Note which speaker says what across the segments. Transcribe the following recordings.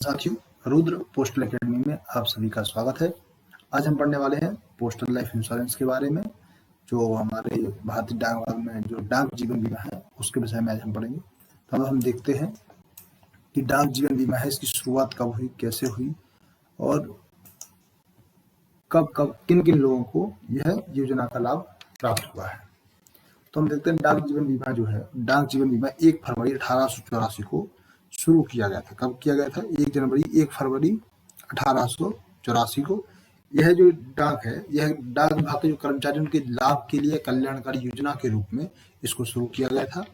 Speaker 1: साथियों, Rudra postal academy में आप सभी का स्वागत है। आज हम पढ़ने वाले हैं पोस्टल लाइफ इंश्योरेंस के बारे में, जो हमारे भारतीय डाक में जो डाक जीवन बीमा है उसके विषय में आज हम पढ़ेंगे। तो अब हम देखते हैं कि डाक जीवन बीमा है, इसकी शुरुआत कब हुई, कैसे हुई और कब कब किन किन लोगों को यह योजना का लाभ प्राप्त हुआ है। तो हम देखते हैं डाक जीवन बीमा जो है, डाक जीवन बीमा 1 फरवरी 1884 को शुरू किया गया था। कब किया गया था? 1 फरवरी 1884 को। यह जो डाक है, यह डाक विभाग के जो कर्मचारियों के लाभ के लिए कल्याणकारी योजना के रूप में इसको शुरू किया गया था।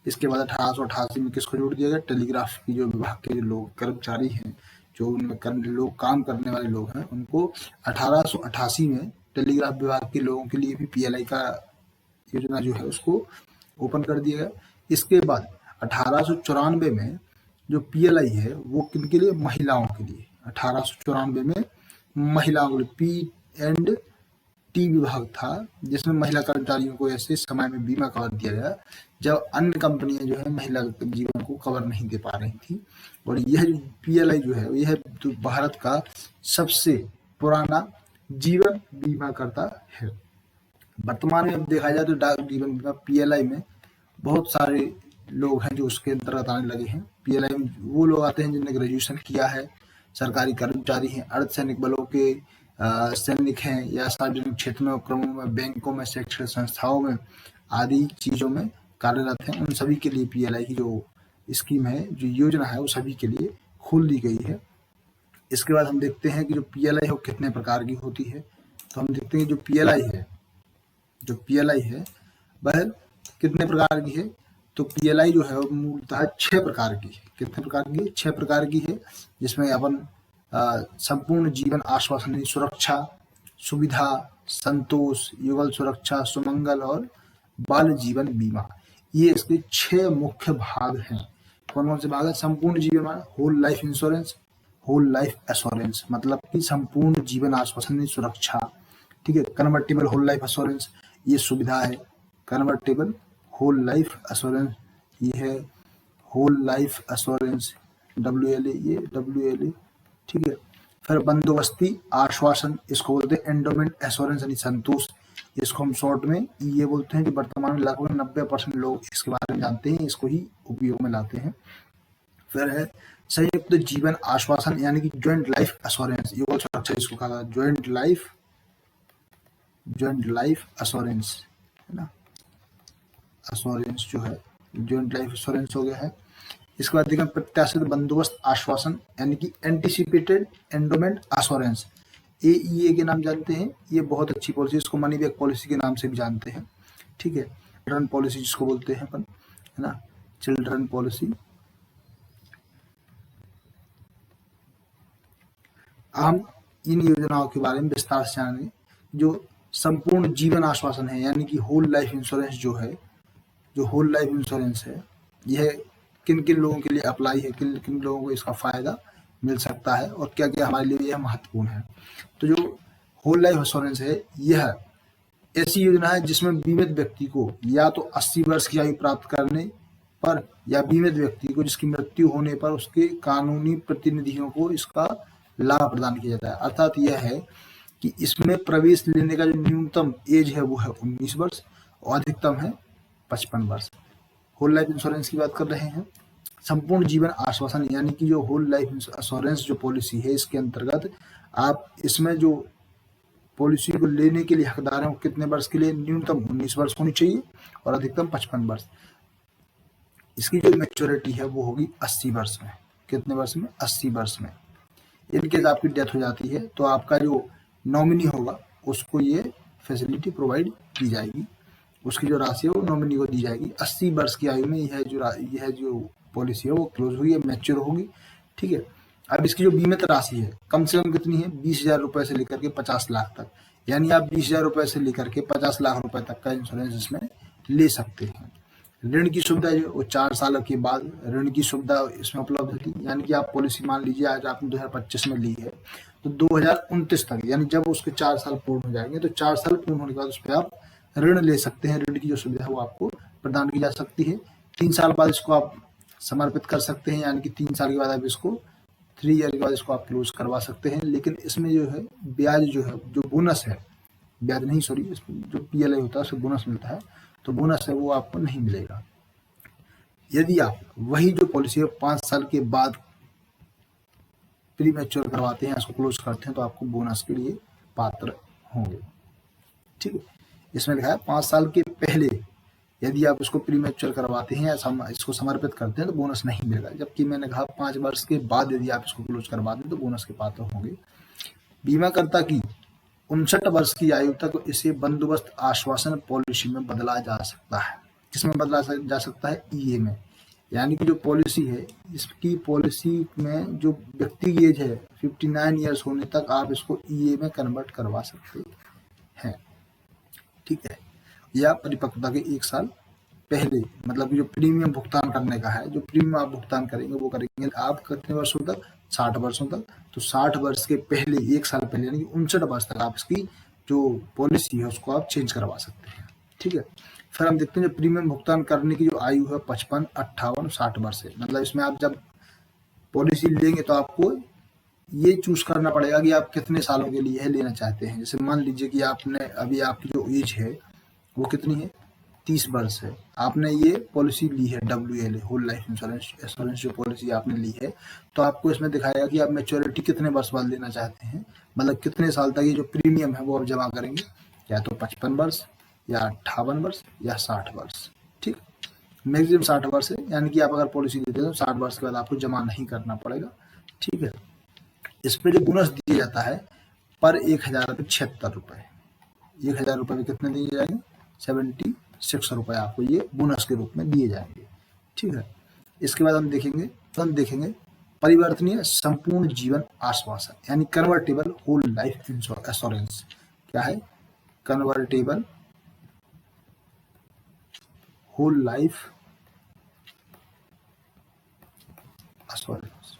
Speaker 1: इसके बाद 1888 में किसको जोड़ दिया गया? टेलीग्राफ की जो विभाग के जो लोग कर्मचारी हैं, जो उनमें लोग काम करने वाले लोग हैं, उनको 1888 में टेलीग्राफ विभाग के लोगों के लिए भी पीएलआई का योजना जो है उसको ओपन कर दिया गया। इसके बाद 1894 में जो पीएलआई है वो किनके लिए? महिलाओं के लिए। 1894 में महिलाओं के लिए पी&टी विभाग था, जिसमें महिला कर्मचारियों को ऐसे समय में बीमा कवर दिया गया जब अन्य कंपनियां जो है महिला जीवन को कवर नहीं दे पा रही थी। और यह जो पीएलआई जो है यह भारत का सबसे पुराना जीवन बीमा करता है। वर्तमान में देखा जाए तो डाक जीवन बीमा पीएलआई में बहुत सारे लोग हैं जो उसके अंतर्गत आने लगे हैं। पीएलआई में वो लोग आते हैं जिन्होंने ग्रेजुएशन किया है, सरकारी कर्मचारी हैं, अर्धसैनिक बलों के सैनिक हैं, या सार्वजनिक क्षेत्र में उपक्रमों में, बैंकों में, शैक्षणिक संस्थाओं में आदि चीजों में कार्यरत हैं। उन सभी के लिए पीएलआई की जो स्कीम है, जो योजना है, वो सभी के लिए खोल दी गई है। इसके बाद हम देखते हैं कि जो पीएलआई है वो कितने प्रकार की होती है। तो हम देखते हैं जो पीएलआई है वह कितने प्रकार की है। तो पीएलआई जो है वो मूलतः 6 प्रकार की है। कितने प्रकार की है? 6 प्रकार की है, जिसमें अपन संपूर्ण जीवन आश्वासन, सुरक्षा, सुविधा, संतोष, युगल सुरक्षा, सुमंगल और बाल जीवन बीमा, ये इसके 6 मुख्य भाग हैं। कौन कौन से भाग है? संपूर्ण जीवन whole life insurance, whole life assurance मतलब कि संपूर्ण जीवन आश्वासन सुरक्षा, ठीक है। कन्वर्टेबल होल लाइफ एश्योरेंस, ये सुविधा है। कन्वर्टेबल होल लाइफ एश्योरेंस ये है होल लाइफ एश्योरेंस, WLA, ये WLA, ठीक है। फिर बंदोबस्ती आश्वासन, इसको बोलते हैं एंडोमेंट एश्योरेंस यानी संतोष, इसको हम शॉर्ट में ये बोलते हैं। कि वर्तमान में लगभग 90% लोग इसके बारे में जानते हैं, इसको ही उपयोग में लाते हैं। फिर है संयुक्त जीवन आश्वासन यानी कि ज्वाइंट लाइफ एश्योरेंस, युगल सुरक्षा इसको कहा था, ज्वाइंट लाइफ एश्योरेंस है ना, एश्योरेंस जो है ज्वाइंट लाइफ एश्योरेंस हो गया है। इसके बाद देखें प्रत्याशित बंदोबस्त आश्वासन यानी कि एंटिसिपेटेड एंडोमेंट एश्योरेंस, AEA के नाम जानते हैं। ये बहुत अच्छी पॉलिसी, इसको मनी बैक पॉलिसी के नाम से भी जानते हैं, ठीक है। चिल्ड्रन पॉलिसी जिसको बोलते हैं अपन, है ना, चिल्ड्रन पॉलिसी। हम इन योजनाओं के बारे में विस्तार से जानेंगे। जो संपूर्ण जीवन आश्वासन है यानी कि होल लाइफ इंश्योरेंस जो है, जो होल लाइफ इंश्योरेंस है, यह किन किन लोगों के लिए अप्लाई है, किन किन लोगों को इसका फायदा मिल सकता है और क्या क्या हमारे लिए यह महत्वपूर्ण है। तो जो होल लाइफ इंश्योरेंस है, यह ऐसी योजना है जिसमें बीमित व्यक्ति को या तो 80 वर्ष की आयु प्राप्त करने पर, या बीमित व्यक्ति को जिसकी मृत्यु होने पर उसके कानूनी प्रतिनिधियों को इसका लाभ प्रदान किया जाता है। अर्थात यह है कि इसमें प्रवेश लेने का जो न्यूनतम एज है वो है 19 वर्ष और अधिकतम है 55 वर्ष। होल लाइफ इंश्योरेंस की बात कर रहे हैं। संपूर्ण जीवन आश्वासन यानी कि जो होल लाइफ इंश्योरेंस जो पॉलिसी है, इसके अंतर्गत आप इसमें जो पॉलिसी को लेने के लिए हकदार हैं, कितने वर्ष के लिए? न्यूनतम 19 वर्ष होनी चाहिए और अधिकतम 55 वर्ष। इसकी जो मैच्योरिटी है वो होगी 80 वर्ष में। कितने वर्ष में? 80 वर्ष में। इनकेस आपकी डेथ हो जाती है तो आपका जो नॉमिनी होगा उसको ये फैसिलिटी प्रोवाइड की जाएगी, उसकी जो राशि है वो नॉमिनी को दी जाएगी। 80 वर्ष की आयु में यह जो पॉलिसी है वो क्लोज हुई है, मैच्योर होगी, ठीक है। अब इसकी जो बीमित राशि है कम से कम कितनी है? 20,000 रुपए से लेकर के 50 लाख तक, यानी आप 20,000 रुपए से लेकर के 50 लाख रुपए तक का इंश्योरेंस इसमें ले सकते हैं। ऋण की सुविधा जो वो 4 साल के बाद ऋण की सुविधा इसमें उपलब्ध होती है। यानी कि आप पॉलिसी मान लीजिए आज आपने 2025 में ली है तो 2029 तक, यानी जब उसके 4 साल पूर्ण हो जाएंगे तो 4 साल पूर्ण होने के बाद उस पर आप ऋण ले सकते हैं। ऋण की जो सुविधा है वो आपको प्रदान की जा सकती है। 3 साल बाद इसको आप समर्पित कर सकते हैं, यानी कि 3 साल के बाद आप इसको 3 ईयर के बाद इसको आप क्लोज करवा सकते हैं। लेकिन इसमें जो है ब्याज जो है, जो बोनस है, ब्याज नहीं सॉरी, जो PLI होता है उससे बोनस मिलता है, तो बोनस है वो आपको नहीं मिलेगा। यदि आप वही जो पॉलिसी है 5 साल के बाद प्री मैच्योर करवाते हैं, इसको क्लोज करते हैं, तो आपको बोनस के लिए पात्र होंगे। ठीक है, इसमें लिखा है 5 साल के पहले यदि आप इसको प्री मैच्योर करवाते हैं या इसको समर्पित करते हैं तो बोनस नहीं मिलेगा। जबकि मैंने कहा 5 वर्ष के बाद यदि आप इसको क्लोज करवा दें तो बोनस के पात्र होंगे। बीमाकर्ता की 59 वर्ष की आयु तक इसे बंदोबस्त आश्वासन पॉलिसी में बदला जा सकता है। किसमें बदला जा सकता है? EA में। यानी कि जो पॉलिसी है, इसकी पॉलिसी में जो व्यक्ति की एज है 59 ईयर्स होने तक आप इसको EA में कन्वर्ट करवा सकते हैं। ठीक है, या परिपक्वता के 1 साल पहले, मतलब जो प्रीमियम भुगतान करने का है, जो प्रीमियम आप भुगतान करेंगे वो करेंगे आप कितने वर्षों तक? 60 वर्षों तक। तो 60 वर्ष के पहले 1 साल पहले यानी कि 59 वर्ष तक आप इसकी जो पॉलिसी है उसको आप चेंज करवा सकते हैं। ठीक है, फिर हम देखते हैं जो प्रीमियम भुगतान करने की जो आयु है 55, 58, 60 वर्ष है। मतलब इसमें आप जब पॉलिसी लेंगे तो आपको ये चूज करना पड़ेगा कि आप कितने सालों के लिए लेना चाहते हैं। जैसे मान लीजिए कि आपने अभी आपकी जो एज है वो कितनी है? 30 वर्ष है। आपने ये पॉलिसी ली है WLA, होल लाइफ इंश्योरेंस जो पॉलिसी आपने ली है, तो आपको इसमें दिखाएगा कि आप मैच्योरिटी कितने वर्ष बाद लेना चाहते हैं, मतलब कितने साल तक ये जो प्रीमियम है वो आप जमा करेंगे, या तो 55 वर्ष या 58 वर्ष या 60 वर्ष। ठीक, मैक्सिमम 60 वर्ष है, यानी कि आप अगर पॉलिसी लेते हैं तो 60 वर्ष के बाद आपको जमा नहीं करना पड़ेगा। ठीक है, इस पे जो बोनस दिया जाता है पर 1000 रुपये 76 रुपये, 1000 रुपये में कितने दिए जाएंगे? 76 रुपये आपको ये बोनस के रूप में दिए जाएंगे। ठीक है, इसके बाद हम देखेंगे परिवर्तनीय संपूर्ण जीवन आश्वासन, यानी कन्वर्टेबल होल लाइफ एश्योरेंस। क्या है? Convertible whole life assurance.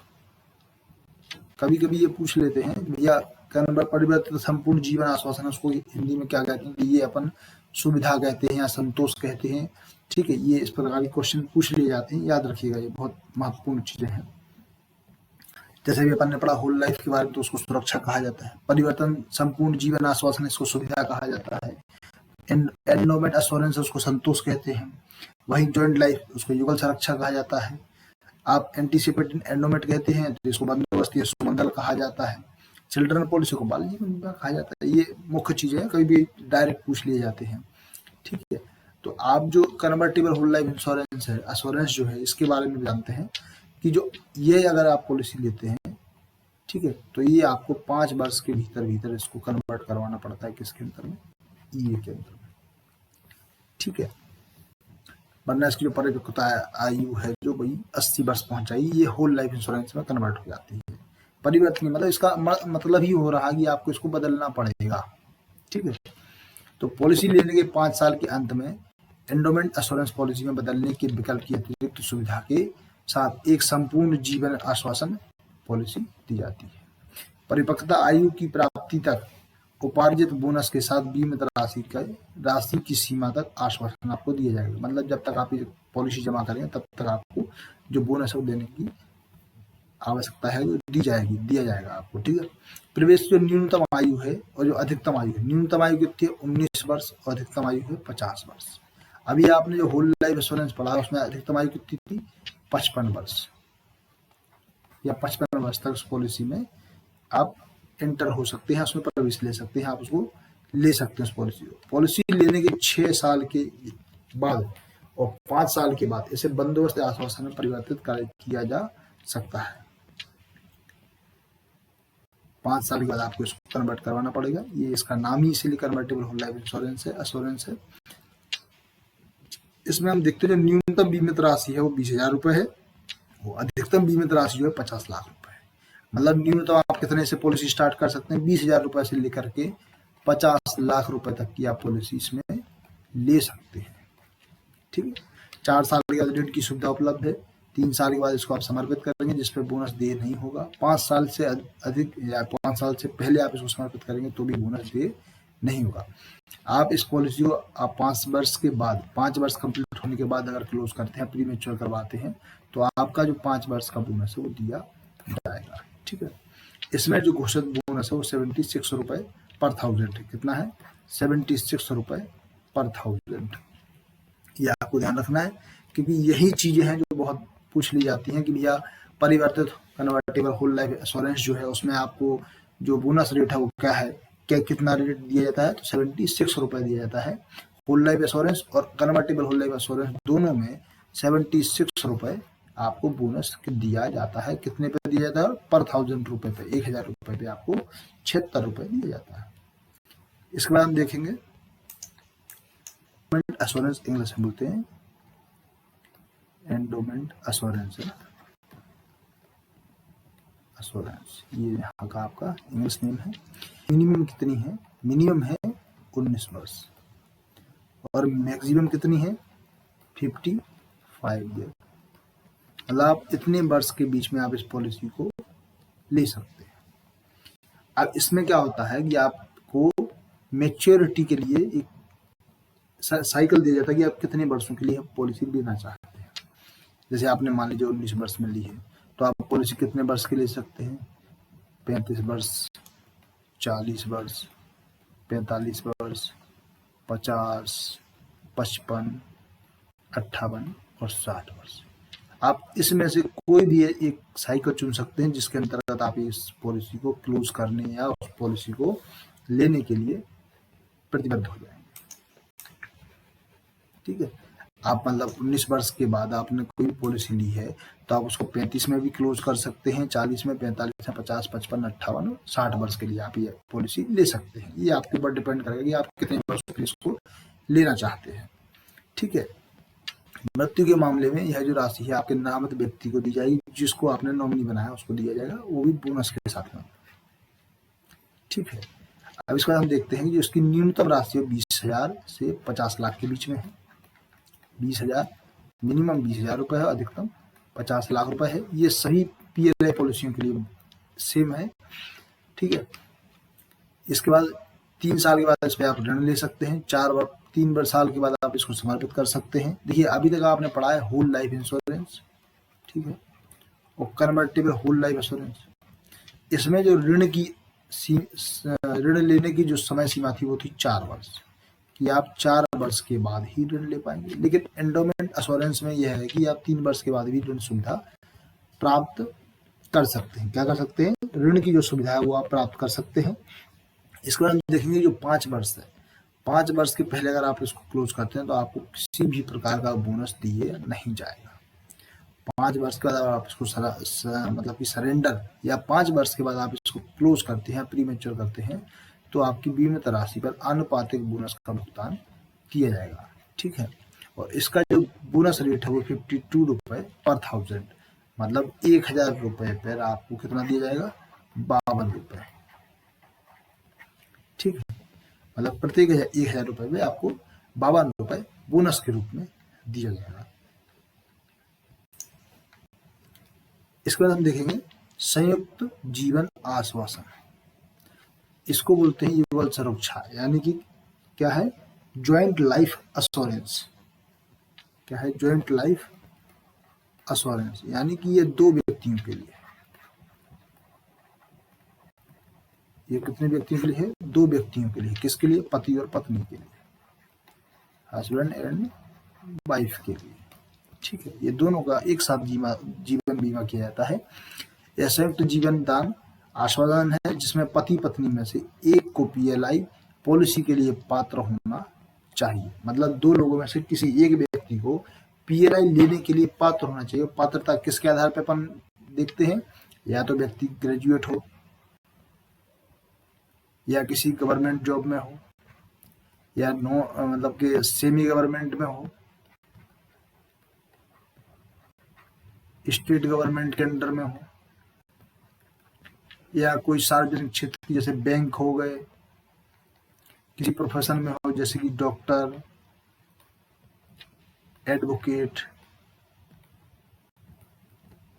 Speaker 1: कभी कभी ये पूछ लेते हैं भैया परिवर्तित संपूर्ण जीवन आश्वासन, उसको हिंदी में क्या कहते हैं? ये अपन सुविधा कहते हैं या संतोष कहते हैं। ठीक है, ये इस प्रकार के क्वेश्चन पूछ लिए जाते हैं, याद रखिएगा, ये बहुत महत्वपूर्ण चीजें हैं। जैसे भी अपन ने पढ़ा होल लाइफ के बारे में, तो उसको सुरक्षा कहा जाता है। परिवर्तन संपूर्ण जीवन आश्वासन, इसको सुविधा कहा जाता है। एंडोमेंट एश्योरेंस उसको संतोष कहते हैं। वही जॉइंट लाइफ, उसको युगल सुरक्षा कहा जाता है। आप एंटीसिपेटेड एंडोमेंट कहते हैं तो इसको बंदोबस्त या सुमंगल कहा जाता है। चिल्ड्रन पॉलिसी को बाल जीवन बीमा कहा जाता है। ये मुख्य चीजें हैं, कभी भी डायरेक्ट पूछ लिए जाते हैं। ठीक है, तो आप जो कन्वर्टेबल होल लाइफ इंश्योरेंस है, एश्योरेंस जो है, इसके बारे में जानते हैं कि जो ये अगर आप पॉलिसी लेते हैं, ठीक है, तो ये आपको 5 वर्ष के भीतर इसको कन्वर्ट करवाना पड़ता है। किसके अंदर में? EA के अंदर में। ठीक है, वरना इसकी जो परिपक्वता आयु है जो भाई 80 वर्ष पहुंच जाएगी, ये होल लाइफ इंश्योरेंस में कन्वर्ट हो जाती है। परिवर्तन मतलब इसका मतलब ही हो रहा कि आपको इसको बदलना पड़ेगा। ठीक है, तो पॉलिसी लेने के 5 साल के अंत में एंडोमेंट एश्योरेंस पॉलिसी में बदलने के विकल्प की अतिरिक्त सुविधा के साथ एक संपूर्ण जीवन आश्वासन पॉलिसी दी जाती है। परिपक्वता आयु की प्राप्ति तक उपार्जित बोनस के साथ बीमित राशि की सीमा तक आश्वासन आपको दिया जाएगा। मतलब जब तक आप ये पॉलिसी जमा करेंगे तब तक आपको जो बोनस है वो देने की आवश्यकता है वो दिया जाएगा आपको। ठीक है, प्रवेश जो न्यूनतम आयु है और जो अधिकतम आयु है, न्यूनतम आयु कितनी है? 19 वर्ष और अधिकतम आयु है 50 वर्ष। अभी आपने जो होल लाइफ इंश्योरेंस पढ़ा उसमें अधिकतम आयु कितनी थी? 55 वर्ष, या 55 वर्ष तक उस पॉलिसी में आप एंटर हो सकते हैं, उसमें प्रवेश ले सकते हैं, आप उसको ले सकते हैं उस पॉलिसी लेने के 6 साल के बाद और 5 साल के बाद इसे बंदोबस्त आश्वासन में परिवर्तित किया जा सकता है। 5 साल के बाद आपको इसको कन्वर्ट करवाना पड़ेगा। ये इसका नाम ही इसीलिए कन्वर्टेबल होल लाइफ इंश्योरेंस है, एश्योरेंस है। इसमें हम देखते हैं जो न्यूनतम बीमित राशि है वो 20,000 रुपए है, वो अधिकतम बीमित राशि जो है 50 लाख रुपए है। मतलब न्यूनतम आप कितने से पॉलिसी स्टार्ट कर सकते हैं? 20,000 रुपए से लेकर के 50 लाख रुपए तक की आप पॉलिसी इसमें ले सकते हैं। ठीक है, 4 साल के बाद ऋण की सुविधा उपलब्ध है। 3 साल के बाद इसको आप समर्पित करेंगे जिसपे बोनस दे नहीं होगा। 5 साल से अधिक या 5 साल से पहले आप इसको समर्पित करेंगे तो भी बोनस दे नहीं होगा। आप इस पॉलिसी को आप 5 वर्ष के बाद, 5 वर्ष कंप्लीट होने के बाद अगर क्लोज करते हैं, प्री मैच्योर करवाते हैं, तो आपका जो 5 वर्ष का बोनस है वो दिया जाएगा। ठीक है। इसमें जो घोषित बोनस है वो 76 रुपए पर 1000 है। कितना है? 76 रुपए पर 1000। ये आपको ध्यान रखना है, क्योंकि यही चीजें हैं जो बहुत पूछ ली जाती हैं कि भैया परिवर्तित कन्वर्टेबल होल लाइफ एश्योरेंस जो है उसमें आपको जो बोनस रेट है वो क्या है, क्या कितना रेट दिया जाता है? तो 76 रुपए दिया जाता है। होल लाइफ एश्योरेंस और कन्वर्टेबल होल लाइफ एश्योरेंस दोनों में 76 रुपए आपको बोनस दिया जाता है। कितने पे दिया जाता है? पर 1000 रुपए पे, 1000 रुपए पे आपको 76 रुपए दिया जाता है। इसके बाद हम देखेंगे एंडोमेंट एश्योरेंस, इंग्लिश में बोलते हैं एंडोमेंट एश्योरेंस। एश्योरेंस ये यहाँ का आपका इंग्लिश नेम है। मिनिमम कितनी है? मिनिमम है 19 वर्ष और मैक्सिमम कितनी है? 55 ईयर। मतलब आप इतने वर्ष के बीच में आप इस पॉलिसी को ले सकते हैं। अब इसमें क्या होता है कि आपको मैच्योरिटी के लिए एक साइकिल दिया जाता है कि आप कितने वर्षों के लिए पॉलिसी लेना चाहते हैं। जैसे आपने मान लीजिए 19 वर्ष में ली है, तो आप पॉलिसी कितने वर्ष के ले सकते हैं? 35 वर्ष, 40 वर्ष, 45 वर्ष, 50, 55, 58 और 60 वर्ष। आप इसमें से कोई भी एक साइकिल चुन सकते हैं जिसके अंतर्गत आप इस पॉलिसी को क्लोज करने या उस पॉलिसी को लेने के लिए प्रतिबद्ध हो जाएंगे। ठीक है। आप मतलब 19 वर्ष के बाद आपने कोई पॉलिसी ली है तो आप उसको 35 में भी क्लोज कर सकते हैं, 40 में, 45 में, 50, 55, 58, 60 वर्ष के लिए आप ये पॉलिसी ले सकते हैं। ये आपके ऊपर डिपेंड करेगा कि आप कितने वर्ष के लिए इसको लेना चाहते हैं। ठीक है। मृत्यु के मामले में यह जो राशि है आपके नामित व्यक्ति को दी जाएगी, जिसको आपने नॉमिनी बनाया उसको दिया जाएगा, वो भी बोनस के साथ में। ठीक है। अब इसके बाद हम देखते हैं कि उसकी न्यूनतम राशि 20,000 से 50 लाख के बीच में है। 20,000 मिनिमम 20,000 रुपए है, अधिकतम 50 लाख रुपए है। ये सभी पीएलआई पॉलिसियों के लिए सेम है। ठीक है। इसके बाद 3 साल के बाद इस पर आप ऋण ले सकते हैं। 3 साल के बाद आप इसको समर्पित कर सकते हैं। देखिए अभी तक आपने पढ़ा है होल लाइफ इंश्योरेंस, ठीक है, और कन्वर्टेबल होल लाइफ इंश्योरेंस। इसमें जो ऋण लेने की जो समय सीमा थी वो थी 4 वर्ष, कि आप 4 वर्ष के बाद ही ऋण ले पाएंगे। लेकिन एंडोमेंट एश्योरेंस में यह है कि आप 3 वर्ष के बाद भी ऋण सुविधा प्राप्त कर सकते हैं। क्या कर सकते हैं? ऋण की जो सुविधा है वो आप प्राप्त कर सकते हैं। इसके बाद हम देखेंगे जो 5 वर्ष है, 5 वर्ष के पहले अगर आप इसको क्लोज करते हैं तो आपको किसी भी प्रकार का बोनस दिए नहीं जाएगा। 5 वर्ष के बाद आप इसको मतलब कि सरेंडर या 5 वर्ष के बाद आप इसको क्लोज करते हैं, प्री मैच्योर करते हैं, तो आपकी बीमित राशि पर आनुपातिक बोनस का भुगतान किया जाएगा। ठीक है। और इसका जो बोनस रेट है वो 52 रुपए पर 1000, मतलब 1000 रुपए पर आपको कितना दिया जाएगा? 52 रुपए। ठीक है। मतलब प्रत्येक 1000 रुपए में आपको 52 रुपए बोनस के रूप में दिया जाएगा। इसके बाद हम देखेंगे संयुक्त जीवन आश्वासन। इसको बोलते हैं युगल सुरक्षा, यानी कि क्या है? Joint life assurance. क्या है? ज्वाइंट लाइफ एश्योरेंस, यानी कि ये 2 व्यक्तियों के लिए। ये कितने व्यक्तियों के लिए है? 2 व्यक्तियों के लिए। किसके लिए? पति और पत्नी के लिए, हस्बैंड एंड वाइफ के लिए। ठीक है। ये दोनों का एक साथ जीवन बीमा किया जाता है। यह संयुक्त जीवन दान आश्वासन है जिसमें पति पत्नी में से एक को पीएलआई पॉलिसी के लिए पात्र होना चाहिए। मतलब 2 लोगों में से किसी एक व्यक्ति को पीएलआई लेने के लिए पात्र होना चाहिए। पात्रता किसके आधार पर अपन देखते हैं? या तो व्यक्ति ग्रेजुएट हो, या किसी गवर्नमेंट जॉब में हो, या मतलब कि सेमी गवर्नमेंट में हो, स्टेट गवर्नमेंट के अंडर में हो, या कोई सार्वजनिक क्षेत्र की जैसे बैंक हो गए, किसी प्रोफेशन में हो जैसे कि डॉक्टर, एडवोकेट,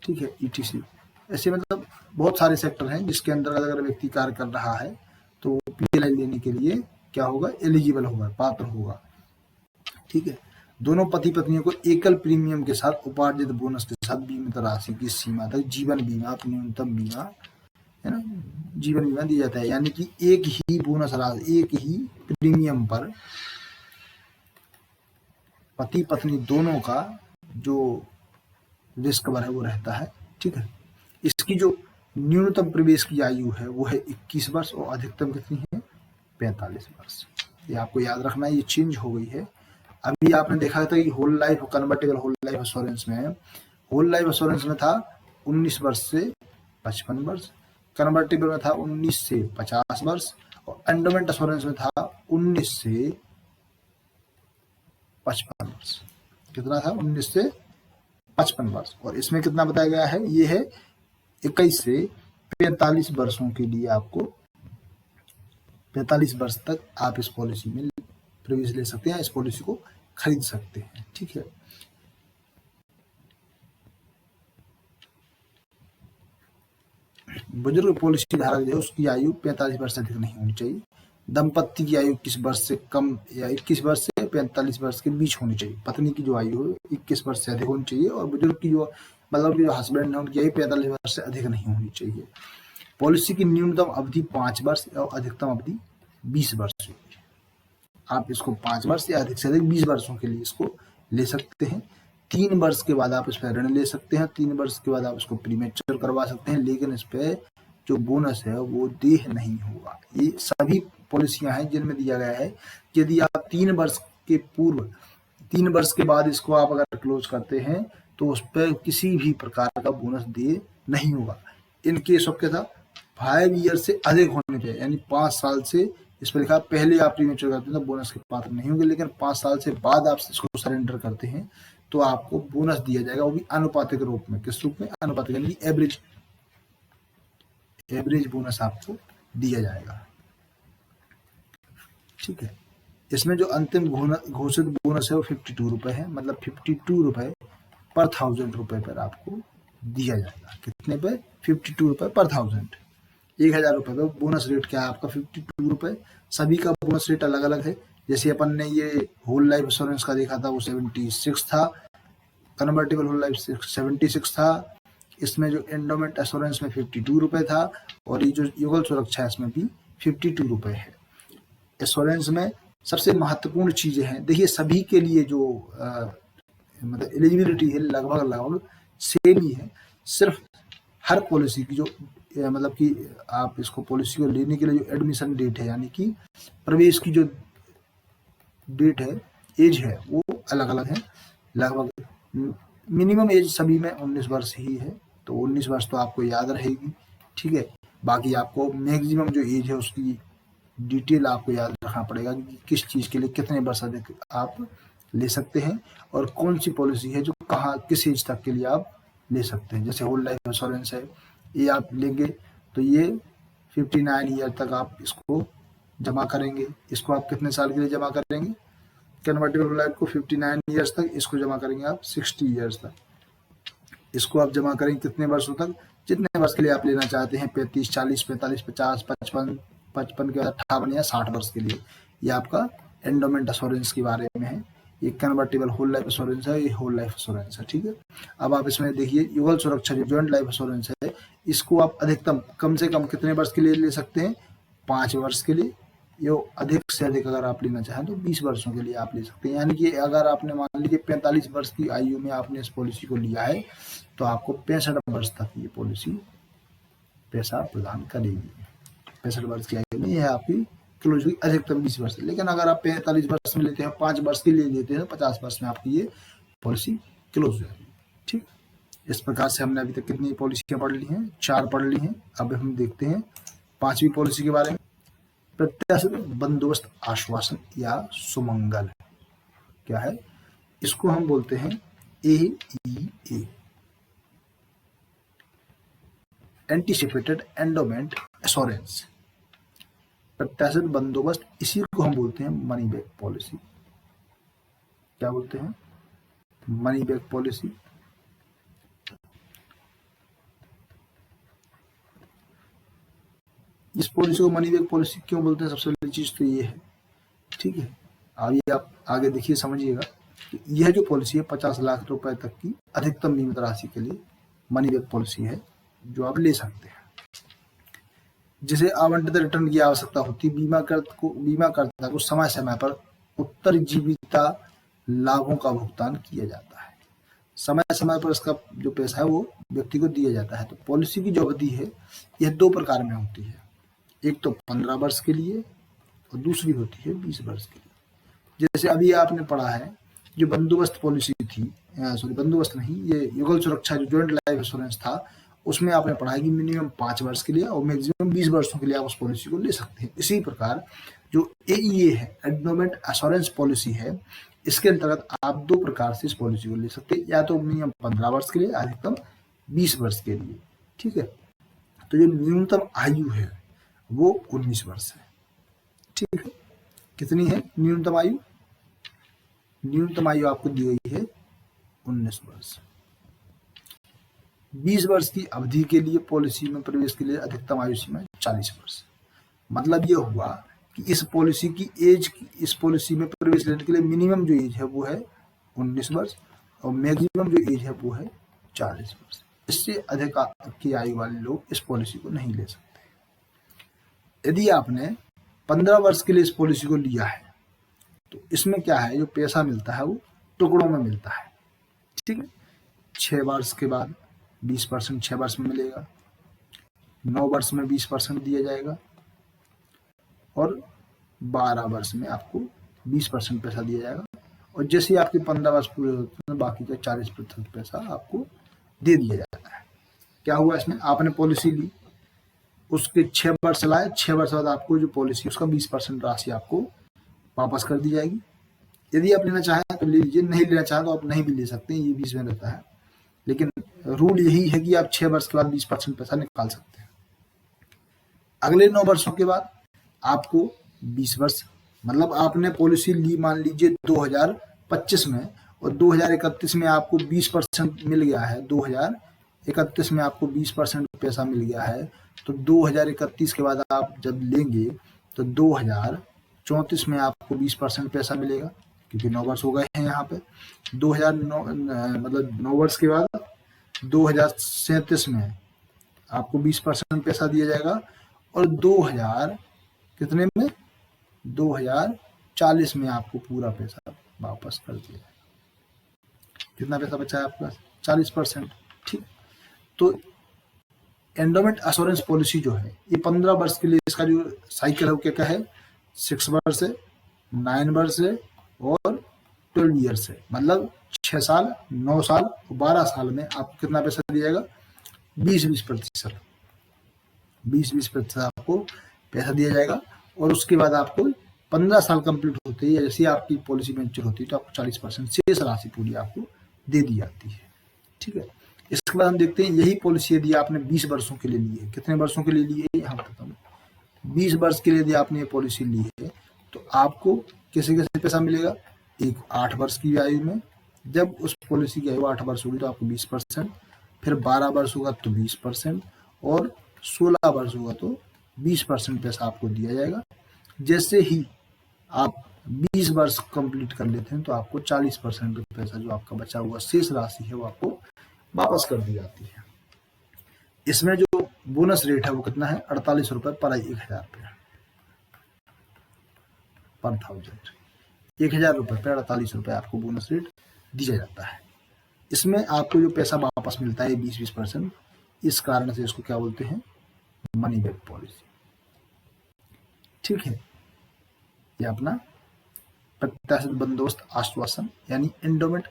Speaker 1: ठीक है, ईटीसी। ऐसे मतलब बहुत सारे सेक्टर हैं जिसके अंदर अगर व्यक्ति कार्य कर रहा है तो पीएलआई लेने के लिए क्या होगा? एलिजिबल होगा, पात्र होगा। ठीक है। दोनों पति पत्नियों को एकल प्रीमियम के साथ उपार्जित बोनस के साथ बीमित राशि की सीमा तक जीवन बीमा न्यूनतम बीमा है ना, जीवन बीमा दिया जाता है। यानी कि एक ही बोनस राशि, एक ही प्रीमियम पर पति पत्नी दोनों का जो रिस्क कवर है वो रहता है। ठीक है, इसकी जो न्यूनतम प्रवेश की आयु है वो है 21 वर्ष और अधिकतम कितनी है 45 वर्ष। ये आपको याद रखना है, ये चेंज हो गई है। अभी आपने देखा था कि whole life convertible whole life insurance में, होल लाइफ इंश्योरेंस में था 19 वर्ष से 55 वर्ष, कन्वर्टेबल में था 19 से 50 वर्ष और एंडोमेंट इंश्योरेंस में था 19 से 55 वर्ष। कितना था 19 से 55 वर्ष। और इसमें कितना बताया गया है, ये है 21 से 45 वर्षों के लिए आपको 45 वर्ष तक आप इस पॉलिसी में प्रवेश ले सकते हैं, इस पॉलिसी को खरीद सकते हैं। ठीक है, बुजुर्ग पॉलिसी धारक जो है उसकी आयु 45 वर्ष से अधिक नहीं होनी चाहिए। दंपत्ति की आयु 21 वर्ष से कम या 21 वर्ष से 45 वर्ष के बीच होनी चाहिए। पत्नी की जो आयु है 21 वर्ष से अधिक होनी चाहिए और बुजुर्ग की जो मतलब कि जो हस्बैंड है उनकी आयु 45 वर्ष से अधिक नहीं होनी चाहिए। पॉलिसी की न्यूनतम अवधि 5 वर्ष और अधिकतम अवधि 20 वर्ष होगी। आप इसको 5 वर्ष या अधिक से अधिक 20 वर्षों के लिए इसको ले सकते हैं। 3 वर्ष के बाद आप इस पर ऋण ले सकते हैं, 3 वर्ष के बाद आप इसको प्रीमेच्योर करवा सकते हैं, लेकिन इस पे जो बोनस है वो देय नहीं होगा। ये सभी पॉलिसियां हैं जिनमें दिया गया है कि यदि आप 3 वर्ष के पूर्व 3 वर्ष के बाद इसको आप अगर क्लोज करते हैं तो उस पर किसी भी प्रकार का बोनस देय नहीं होगा। इन केस ऑफ क्या था 5 ईयर से अधिक होने पे, यानी 5 साल से इस पर लिखा पहले आप प्रीमेच्योर करते हैं तो बोनस के पात्र नहीं होंगे, लेकिन 5 साल से बाद आप इसको सरेंडर करते हैं तो आपको बोनस दिया जाएगा, वो भी अनुपातिक रूप में। किस रूप में? अनुपातिक, यानी एवरेज बोनस आपको दिया जाएगा। ठीक है, इसमें जो अंतिम घोषित बोनस है वो 52 रुपए है, मतलब 52 रुपए पर 1000 रुपए पर आपको दिया जाएगा। कितने पे? 52 रुपए पर 1000। 1000 रुपए पे बोनस रेट क्या है आपका 52 रुपए। सभी का बोनस रेट अलग अलग है। जैसे अपन ने ये होल लाइफ इंश्योरेंस का देखा था वो 76 था, कन्वर्टेबल होल लाइफ 76 था, इसमें जो एंडोमेंट एश्योरेंस में 52 रुपए था और ये जो युगल सुरक्षा इसमें भी 52 रुपए है। एश्योरेंस में सबसे महत्वपूर्ण चीजें हैं, देखिए सभी के लिए जो मतलब एलिजिबिलिटी है लगभग सेम ही है। सिर्फ हर पॉलिसी की जो मतलब कि आप इसको पॉलिसी को लेने के लिए जो एडमिशन डेट है, यानी कि प्रवेश की जो डेट है, एज है, वो अलग अलग है। लगभग मिनिमम एज सभी में 19 वर्ष ही है, तो 19 वर्ष तो आपको याद रहेगी। ठीक है, बाकी आपको मैक्सिमम जो एज है उसकी डिटेल आपको याद रखना पड़ेगा कि किस चीज़ के लिए कितने वर्ष अधिक आप ले सकते हैं और कौन सी पॉलिसी है जो कहाँ किस एज तक के लिए आप ले सकते हैं। जैसे होल लाइफ इंश्योरेंस है, ये आप लेंगे तो ये 59 ईयर तक आप इसको जमा करेंगे। इसको आप कितने साल के लिए जमा करेंगे? कन्वर्टेबल लाइफ को 59 ईयर्स तक, इसको जमा करेंगे आप 60 ईयर्स तक। इसको आप जमा करेंगे कितने वर्षों तक? जितने वर्ष के लिए आप लेना चाहते हैं, 35, 40, 45, 50, 55, 55 के बाद 58 या 60 वर्ष के लिए। ये आपका एंडोमेंट इंश्योरेंस के बारे में है। ये कन्वर्टेबल होल लाइफ इंश्योरेंस है, ये होल लाइफ इंश्योरेंस है। ठीक है, अब आप इसमें देखिए युगल सुरक्षा जो जॉइंट लाइफ इंश्योरेंस है, इसको आप अधिकतम कम से कम कितने वर्ष के लिए ले सकते हैं? 5 वर्ष के लिए। यो अधिक से अधिक अगर आप लेना चाहें तो 20 वर्षों के लिए आप ले सकते हैं। यानी कि अगर आपने मान लीजिए 45 वर्ष की आयु में आपने इस पॉलिसी को लिया है तो आपको 65 वर्ष तक ये पॉलिसी पैसा प्रदान करेगी। 65 वर्ष की आयु में यह आपकी क्लोज हुई, अधिकतम 20 वर्ष। लेकिन अगर आप 45 वर्ष में लेते हैं, 5 वर्ष के लिए लेते हैं तो 50 वर्ष में आपकी ये पॉलिसी क्लोज हो जाएगी। ठीक, इस प्रकार से हमने अभी तक कितनी पॉलिसियां पढ़ ली हैं? 4 पढ़ ली हैं। अब हम देखते हैं 5वीं पॉलिसी के बारे में, प्रत्याशित बंदोबस्त आश्वासन या सुमंगल। क्या है? इसको हम बोलते हैं AEA, एंटीसिपेटेड एंडोमेंट एश्योरेंस। प्रत्याशित बंदोबस्त, इसी को हम बोलते हैं मनी बैक पॉलिसी। क्या बोलते हैं? Money back policy. इस पॉलिसी को मनी बैक पॉलिसी क्यों बोलते हैं? सबसे पहली चीज तो ये है। ठीक है, अब ये आप आगे देखिए, समझिएगा कि यह जो पॉलिसी है 50 लाख रुपए तक की अधिकतम बीमित राशि के लिए मनी बैक पॉलिसी है जो आप ले सकते हैं। जिसे आवंटित रिटर्न की आवश्यकता होती है, बीमाकर्ता को समय समय पर उत्तरजीविता लाभों का भुगतान किया जाता है। समय समय पर इसका जो पैसा है वो व्यक्ति को दिया जाता है। तो पॉलिसी की जो अवधि है यह 2 प्रकार में होती है, एक तो 15 वर्ष के लिए और दूसरी होती है 20 वर्ष के लिए। जैसे अभी आपने पढ़ा है जो बंदोबस्त पॉलिसी थी, सॉरी बंदोबस्त नहीं, ये युगल सुरक्षा जो जॉइंट लाइफ इंश्योरेंस था, उसमें आपने पढ़ा है कि मिनिमम 5 वर्ष के लिए और मैक्सिमम 20 वर्षों के लिए आप उस पॉलिसी को ले सकते हैं। इसी प्रकार जो एईए है, एंडोमेंट एश्योरेंस पॉलिसी है, इसके अंतर्गत आप 2 प्रकार से इस पॉलिसी को ले सकते हैं, या तो मिनिमम 15 वर्ष के लिए, अधिकतम 20 वर्ष के लिए। ठीक है, तो जो न्यूनतम आयु है वो 19 वर्ष है। ठीक है, कितनी है न्यूनतम आयु? न्यूनतम आयु आपको दी गई है 19 वर्ष। 20 वर्ष की अवधि के लिए पॉलिसी में प्रवेश के लिए अधिकतम आयु सीमा 40 वर्ष। मतलब ये हुआ कि इस पॉलिसी में प्रवेश लेने के लिए मिनिमम जो एज है वो है 19 वर्ष और मैक्सिमम जो एज है वो है 40 वर्ष। इससे अधिक की आयु वाले लोग इस पॉलिसी को नहीं ले सकते। यदि आपने 15 वर्ष के लिए इस पॉलिसी को लिया है तो इसमें क्या है, जो पैसा मिलता है वो टुकड़ों में मिलता है। ठीक है, 6 वर्ष के बाद 20% 6 वर्ष में मिलेगा, 9 वर्ष में 20% दिया जाएगा और 12 वर्ष में आपको 20% पैसा दिया जाएगा। और जैसे ही आपके 15 वर्ष पूरे होते हैं बाकी का 40% पैसा आपको दे दिया जाता है। क्या हुआ, इसमें आपने पॉलिसी ली, उसके 6 वर्ष चलाए, 6 वर्ष बाद आपको जो पॉलिसी उसका 20% राशि आपको वापस कर दी जाएगी। यदि आप लेना चाहें तो ले लीजिए, नहीं लेना चाहें तो आप नहीं भी ले सकते हैं, ये बीच में रहता है। लेकिन रूल यही है कि आप 6 वर्ष के बाद 20% पैसा निकाल सकते हैं। अगले 9 वर्षों के बाद आपको 20 वर्ष, मतलब आपने पॉलिसी ली मान लीजिए 2025 में और 2031 में आपको 20% मिल गया है, 2031 में आपको 20% पैसा मिल गया है, तो 2031 के बाद आप जब लेंगे तो 2034 में आपको 20% पैसा मिलेगा, क्योंकि 9 वर्ष हो गए हैं यहाँ पे। 2009 मतलब 9 वर्ष के बाद 2037 में आपको 20% पैसा दिया जाएगा और 2000 कितने में 2040 में आपको पूरा पैसा वापस कर दिया जाएगा। कितना पैसा बचा है आपका? 40%। ठीक, तो एंडोमेंट एश्योरेंस पॉलिसी जो है ये 15 वर्ष के लिए, इसका जो साइकिल है वो क्या क्या है, 6 वर्ष है, 9 वर्ष है और 12 ईयर्स है। मतलब 6 साल, 9 साल और 12 साल में आपको कितना पैसा दिया जाएगा? 20% 20% आपको पैसा दिया जाएगा। और उसके बाद आपको 15 साल कंप्लीट होते ही, जैसे आपकी पॉलिसी मैच्योर होती है तो आपको 40% शेष राशि पूरी आपको दे दी जाती है। ठीक है, इसके बाद हम देखते हैं यही पॉलिसी यदि आपने 20 वर्षों के लिए ली है, कितने वर्षों के लिए ली है यहाँ बताता हूँ, 20 वर्ष के लिए यदि आपने ये पॉलिसी ली है तो आपको कैसे कैसे पैसा मिलेगा? एक 8 वर्ष की आयु में, जब उस पॉलिसी की आयु 8 वर्ष होगी तो आपको 20%, फिर 12 वर्ष होगा तो 20% और 16 वर्ष होगा तो 20% पैसा आपको दिया जाएगा। जैसे ही आप 20 वर्ष कंप्लीट कर लेते हैं तो आपको 40% पैसा जो आपका बचा हुआ शेष राशि है वो आपको वापस कर दी जाती है। इसमें जो बोनस रेट है वो कितना है? 48 रुपए पर 1000 पे पर 1000 रुपए पे 48 रुपए आपको बोनस रेट दिया जाता है। इसमें आपको जो पैसा वापस मिलता है 20%, इस कारण से इसको क्या बोलते हैं? Money back policy. ठीक है, ये अपना प्रत्याशित बंदोबस्त आश्वासन यानी एंडोमेंट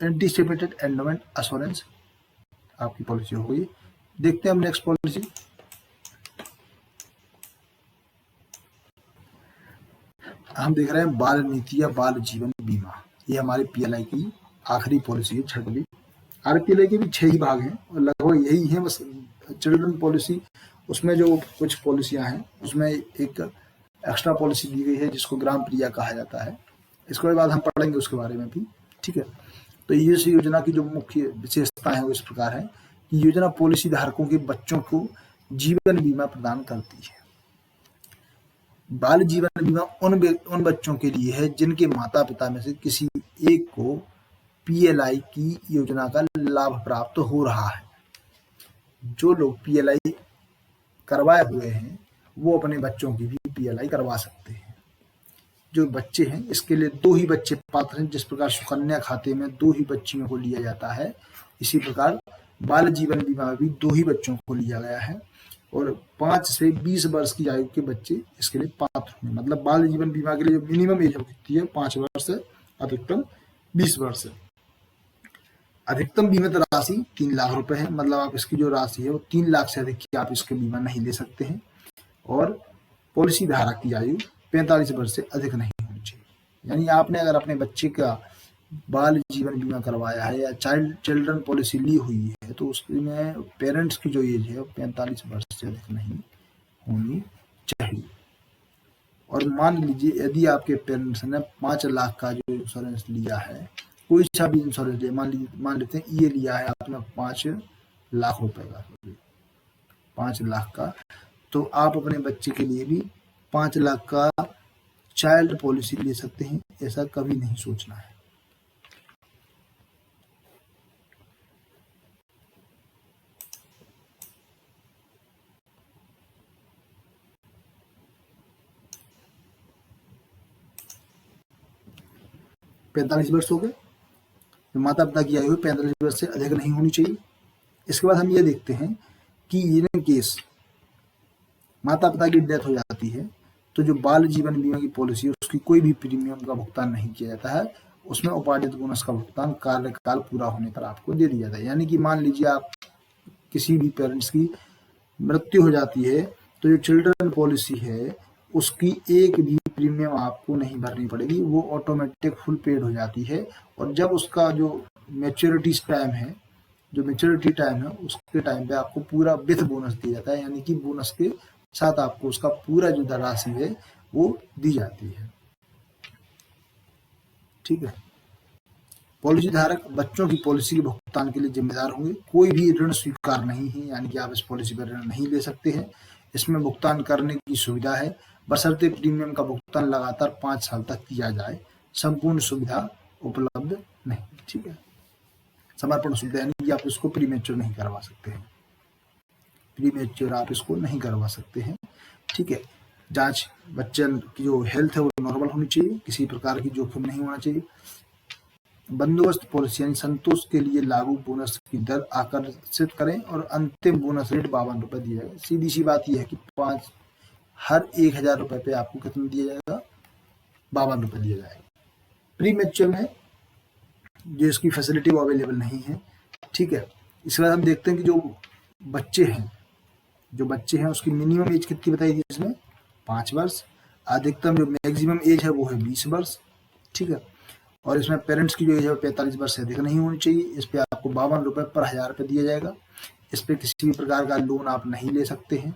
Speaker 1: एंटीसिपेटेड एंडोमेंट एश्योरेंस आपकी पॉलिसी हो गई। देखते हैं हम नेक्स्ट पॉलिसी। हम देख रहे हैं बाल नीति या बाल जीवन बीमा। ये हमारी पीएलआई की आखिरी पॉलिसी है, छठवीं। आरपीएलआई के भी 6 ही भाग हैं और लगभग यही है बस। चिल्ड्रन पॉलिसी, उसमें जो कुछ पॉलिसियां हैं उसमें एक एक्स्ट्रा पॉलिसी दी गई है जिसको ग्राम प्रिया कहा जाता है। इसके बाद हम पढ़ेंगे उसके बारे में भी। ठीक है, तो इस योजना की जो मुख्य विशेषताएं हैं वो इस प्रकार है कि योजना पॉलिसी धारकों के बच्चों को जीवन बीमा प्रदान करती है। बाल जीवन बीमा उन बच्चों के लिए है जिनके माता पिता में से किसी एक को पीएलआई की योजना का लाभ प्राप्त हो रहा है। जो लोग पीएलआई करवाए हुए हैं वो अपने बच्चों की भी PLI करवा सकते हैं। जो बच्चे हैं इसके लिए 2 ही बच्चे पात्र हैं। जिस प्रकार सुकन्या खाते में 2 ही बच्चियों को लिया जाता है, इसी प्रकार बाल जीवन बीमा में भी 2 ही बच्चों को लिया गया है और 5 से 20 वर्ष की आयु के बच्चे इसके लिए पात्र होंगे। मतलब बाल जीवन बीमा के लिए जो मिनिमम एज होती है 5 वर्ष है, अधिकतम 20 वर्ष है। अधिकतम बीमित राशि 3 लाख रुपए है। मतलब आप इसकी जो राशि है वो 3 लाख से अधिक की आप इसके बीमा नहीं ले सकते हैं और पॉलिसी धारक की आयु 45 वर्ष से अधिक नहीं होनी चाहिए। यानी आपने अगर अपने बच्चे का बाल जीवन बीमा करवाया है या चिल्ड्रन पॉलिसी ली हुई है तो उसमें पेरेंट्स की जो एज है वो 45 वर्ष से अधिक नहीं होनी चाहिए। और मान लीजिए यदि आपके पेरेंट्स ने 5 लाख का जो इंश्योरेंस लिया है, कोई सा भी इंश्योरेंस लिया, मान लेते हैं ये लिया है आपने 5 लाख रुपए का, 5 लाख का, तो आप अपने बच्चे के लिए भी 5 लाख का चाइल्ड पॉलिसी ले सकते हैं। ऐसा कभी नहीं सोचना है। पैंतालीस वर्ष हो गए, माता पिता की आयु 45 वर्ष से अधिक नहीं होनी चाहिए। इसके बाद हम ये देखते हैं कि इन केस माता पिता की डेथ हो जाती है तो जो बाल जीवन बीमा की पॉलिसी है उसकी कोई भी प्रीमियम का भुगतान नहीं किया जाता है। उसमें उपार्जित बोनस का भुगतान कार्यकाल पूरा होने पर आपको दे दिया जाता है। यानी कि मान लीजिए आप किसी भी पेरेंट्स की मृत्यु हो जाती है तो जो चिल्ड्रन पॉलिसी है उसकी एक भी प्रीमियम आपको नहीं भरनी पड़ेगी, वो ऑटोमेटिक फुल पेड हो जाती है। और जब उसका जो मैच्योरिटी टाइम है, उसके टाइम पे आपको पूरा विथ बोनस दिया जाता है। यानी कि बोनस के साथ आपको उसका पूरा जो राशि है वो दी जाती है। ठीक है। पॉलिसी धारक बच्चों की पॉलिसी के भुगतान के लिए जिम्मेदार होंगे। कोई भी ऋण स्वीकार नहीं है, यानी कि आप इस पॉलिसी पर ऋण नहीं ले सकते हैं। इसमें भुगतान करने की सुविधा है, बशर्ते प्रीमियम का भुगतान लगातार 5 साल तक किया जाए। संपूर्ण सुविधा उपलब्ध नहीं। ठीक है। समर्पण सुविधा यानी कि आप इसको प्रीमेच्योर नहीं करवा सकते हैं, आप इसको नहीं करवा सकते हैं। ठीक है। जांच बच्चे की जो हेल्थ है वो नॉर्मल होनी चाहिए, किसी प्रकार की जोखिम नहीं होना चाहिए। बंदोबस्त पॉलिसी यानी संतोष के लिए लागू बोनस की दर आकर्षित करें और अंतिम बोनस रेट 52 रुपए दिया जाएगा। सीधी सी बात यह है कि हर 1000 रुपए पे आपको कितना दिया जाएगा, 52 रुपए दिया जाएगा। प्री मैच्योर में जो इसकी फैसिलिटी वो अवेलेबल नहीं है। ठीक है। इसके बाद हम देखते हैं कि जो बच्चे हैं उसकी मिनिमम एज कितनी बताई थी इसमें, 5 वर्ष। अधिकतम जो मैक्सिमम एज है वो है 20 वर्ष। ठीक है। और इसमें पेरेंट्स की जो एज है 45 वर्ष से अधिक नहीं होनी चाहिए। इस पे आपको 52 रुपए पर 1000 रुपए दिया जाएगा। इस पे किसी भी प्रकार का लोन आप नहीं ले सकते हैं।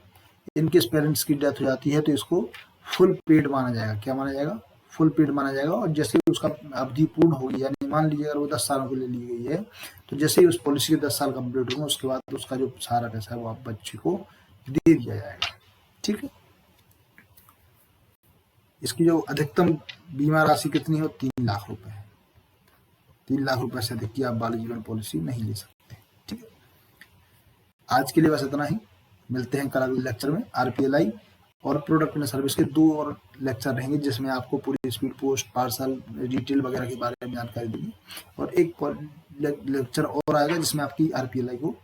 Speaker 1: इनकेस पेरेंट्स की डेथ हो जाती है तो इसको फुल पेड माना जाएगा। क्या माना जाएगा, फुल पेड माना जाएगा। और जैसे ही उसका अवधि पूर्ण होगी, यानी मान लीजिए अगर वो 10 सालों के लिए ली गई है तो जैसे ही उस पॉलिसी के 10 साल कंप्लीट होंगे उसके बाद उसका जो सारा पैसा है वो आप बच्चे को दे दिया जाएगा। ठीक है। इसकी जो अधिकतम बीमा राशि कितनी है, 3 लाख रुपए है। 3 लाख रुपए से अधिक की आप बाल जीवन पॉलिसी नहीं ले सकते। ठीक है। आज के लिए बस इतना ही। मिलते हैं कल अगले लेक्चर में। RPLI और प्रोडक्ट एंड सर्विस के 2 और लेक्चर रहेंगे जिसमें आपको पूरी स्पीड पोस्ट, पार्सल, डिटेल वगैरह के बारे में जानकारी देगी। और एक लेक्चर और आएगा जिसमें आपकी RPLI को